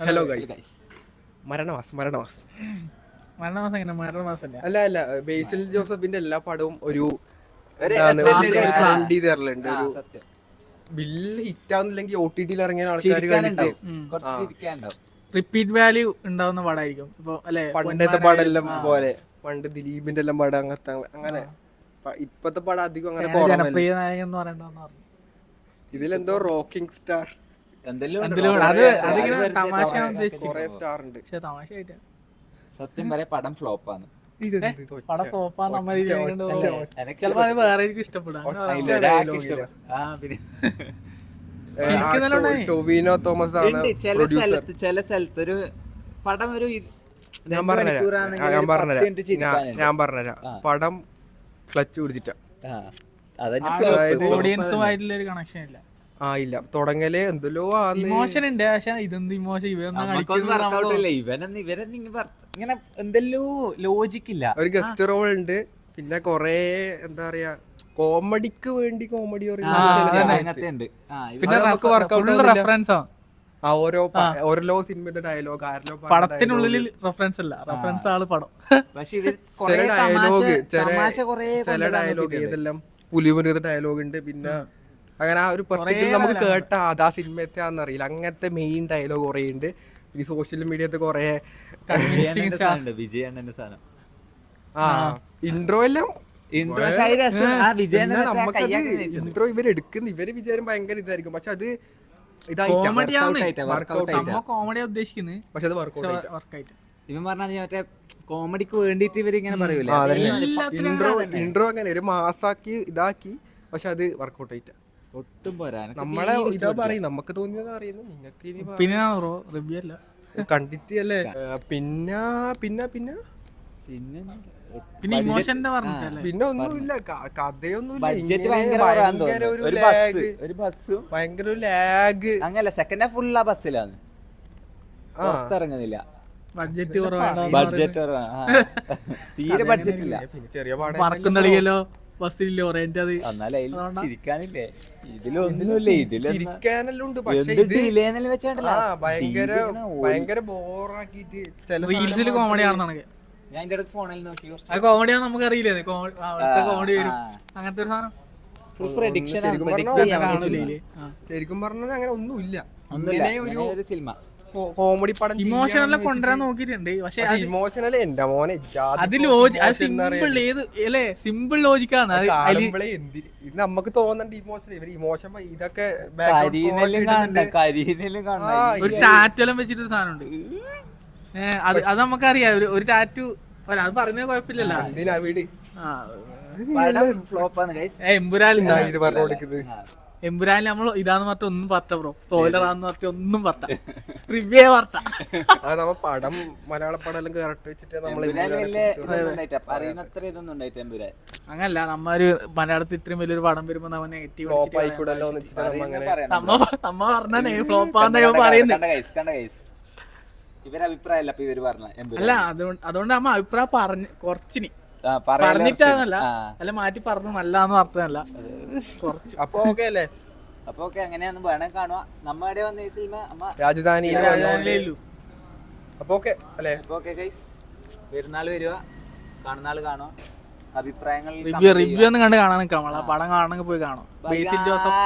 Hello guys. Maranamass അല്ല ബേസിൽ ജോസഫിന്റെ എല്ലാ പടവും ഒരു തരലുണ്ട്. ഒരു ബില്ല് ഹിറ്റാവുന്നില്ലെങ്കിൽ OTT ഇറങ്ങിയ ആൾക്കാർ റിപ്പീറ്റ് വാല്യൂ ഉണ്ടാവുന്ന പടമായിരിക്കും ഇപ്പൊ അല്ലെ. പണ്ടത്തെ പടെല്ലാം പോലെ പണ്ട് ദിലീപിന്റെ എല്ലാം പടം അങ്ങനത്തെ അങ്ങനെ. ഇപ്പത്തെ പടം അധികം അങ്ങനെ ജനപ്രിയ നായകൻ എന്ന് പറയണ്ടെന്ന് പറഞ്ഞു. ഇതിലെന്തോ റോക്കിംഗ് സ്റ്റാർ സത്യം പറയാ പടം ഫ്ലോപ്പാണ്. ടൊവിനോ തോമസ് ആണ് ചില സ്ഥലത്ത് ഒരു പടം ഒരു ഞാൻ പറഞ്ഞുതരാം പടം ക്ലച്ച് പിടിച്ചിട്ടാ. ഓഡിയൻസുമായിട്ടുള്ള ഒരു കണക്ഷൻ ഇല്ല. ഇല്ല തുടങ്ങലേ എന്തെല്ലോ ഇമോഷൻ ഉണ്ട്. പക്ഷെ ഇതെന്ത് ഇമോഷൻ ഇങ്ങനെ എന്തെല്ലോ ലോജിക്കില്ല. ഒരു ഗസ്റ്റ് റോൾ ഉണ്ട്. പിന്നെ കൊറേ എന്താ പറയാ കോമഡിക്ക് വേണ്ടി കോമഡി പിന്നെ റെഫറൻസ് ഓരോ സിനിമയുടെ ഡയലോഗ് പടത്തിനുള്ളിൽ റെഫറൻസ് അല്ല, റെഫറൻസ് ആള് പടം. പക്ഷെ ചില ഡയലോഗ് ഏതെല്ലാം പുലിമുരുകത്തെ ഡയലോഗ് ഉണ്ട്. പിന്നെ അങ്ങനെ ആ ഒരു പർട്ടിക്കുലർ നമുക്ക് കേട്ട അതാ സിനിമത്തെ ആണെന്നറിയില്ല. അങ്ങനത്തെ മെയിൻ ഡയലോഗ് കുറെ ഉണ്ട്. ഈ സോഷ്യൽ മീഡിയത്തെ കൊറേ ഇൻട്രോ എല്ലാം ഇൻട്രോ ഇവരെടുക്കുന്ന ഇവര് വിചാരം ഭയങ്കര ഇതായിരിക്കും. പക്ഷെ അത് ഇവൻ പറഞ്ഞാൽ മറ്റേ കോമഡിക്ക് വേണ്ടിട്ട് ഇവരിങ്ങനെ പറയൂലേ ഇൻട്രോ അങ്ങനെ ഒരു മാസാക്കി ഇതാക്കി. പക്ഷെ അത് വർക്കൗട്ട് ആയിട്ടാ ഒട്ടും പോരാ. നമ്മളെ ഇതാ പറയും നമുക്ക് തോന്നിയതാ അറിയുന്നു. നിങ്ങൾക്ക് ഇനി പിന്നെ റിവ്യൂ അല്ല കണ്ടിട്ട് അല്ലേ. പിന്നെ പിന്നെ പിന്നെ പിന്നെ ഇമോഷന്റെ പറഞ്ഞിട്ടല്ലേ. പിന്നെ ഒന്നുമില്ല, കഥയൊന്നുമില്ല. ഭയങ്കര ഒരു ലാഗ്. അങ്ങനല്ല, സെക്കൻഡ് ഹാഫ് ഫുൾ ആ ബസ്സിലാണ്, പുറത്തിറങ്ങുന്നില്ല. ബഡ്ജറ്റ് തീരെ ബഡ്ജറ്റ് ഇല്ല. ചെറിയ പറക്കുന്നളിയല്ലോ ബസ്സിലോ റേഞ്ച്. ചിരിക്കാനില്ലേ ഇതിലൊന്നുമില്ല. ചിരിക്കാനെല്ലാം ഉണ്ട്. പക്ഷെ ഭയങ്കര ബോറാക്കിട്ട് റീൽസിൽ കോമഡി ആണെന്നാണ് ഞാൻ എന്റെ അടുത്ത് ഫോണിൽ നോക്കി. കോമഡിയാന്ന് നമുക്ക് അറിയില്ലേ, കോമഡി വരും അങ്ങനത്തെ ഒരു സാധനം. Full prediction. ശരിക്കും പറഞ്ഞാൽ അങ്ങനെ ഒന്നുമില്ല. ഒരു സിനിമ കോമഡി പടം ഇമോഷണൽ കൊണ്ടുവരാൻ നോക്കിയിട്ടുണ്ട്. പക്ഷെ ഇമോഷണൽ എന്റെ മോനെ അത് സിമ്പിൾ അല്ലേ, സിമ്പിൾ ലോജിക്കാണ്. നമുക്ക് തോന്നണ്ട ഇമോഷൻ. ഇവര് ഇമോഷൻ ഇതൊക്കെ ഒരു ടാറ്റെല്ലാം വെച്ചിട്ടൊരു സാധനം ഉണ്ട്. അത് നമുക്കറിയാം. ഒരു ടാറ്റു അത് പറയുന്നത് കുഴപ്പമില്ലല്ലോ. എമ്പുരാനിൽ നമ്മൾ ഇതാന്ന് പറഞ്ഞ ഒന്നും പറഞ്ഞ ബ്രോ, സോയിലറാന്ന് പറഞ്ഞ ഒന്നും പറഞ്ഞ റിവ്യൂ പറഞ്ഞ പടം മലയാള പടം എല്ലാം കേറട്ട് വെച്ചിട്ട് അങ്ങനല്ല. നമ്മൊരു മലയാളത്തിൽ ഇത്രയും വലിയൊരു പടം വരുമ്പോ നമ്മ നെഗറ്റീവ് നമ്മ പറഞ്ഞ ഫ്ലോപ്പാന്ന് പറയുന്നത് അല്ല. അതുകൊണ്ട് നമ്മ അഭിപ്രായം പറഞ്ഞ് കുറച്ചിന് പറഞ്ഞിട്ടല്ല, അല്ല മാറ്റി പറഞ്ഞു നല്ലാന്ന് പറഞ്ഞല്ല കുറച്ച്. അപ്പൊ ഓക്കെ അല്ലേ? അപ്പൊ ഓക്കെ, അങ്ങനെയൊന്നും വേണം കാണുക. നമ്മുടെ വന്ന രാജധാനി. അപ്പൊ ഓക്കെ അല്ലേ? അപ്പൊ ഓക്കെ ഗൈസ്, വരുന്നാൾ വരിക, കാണുന്ന ആള് കാണുക, അഭിപ്രായങ്ങൾ റിവ്യൂ ഒന്നും കണ്ട് കാണാൻ നിൽക്കാം. പടം കാണണമെങ്കിൽ പോയി കാണാം. ബേസിൽ ജോസഫ്.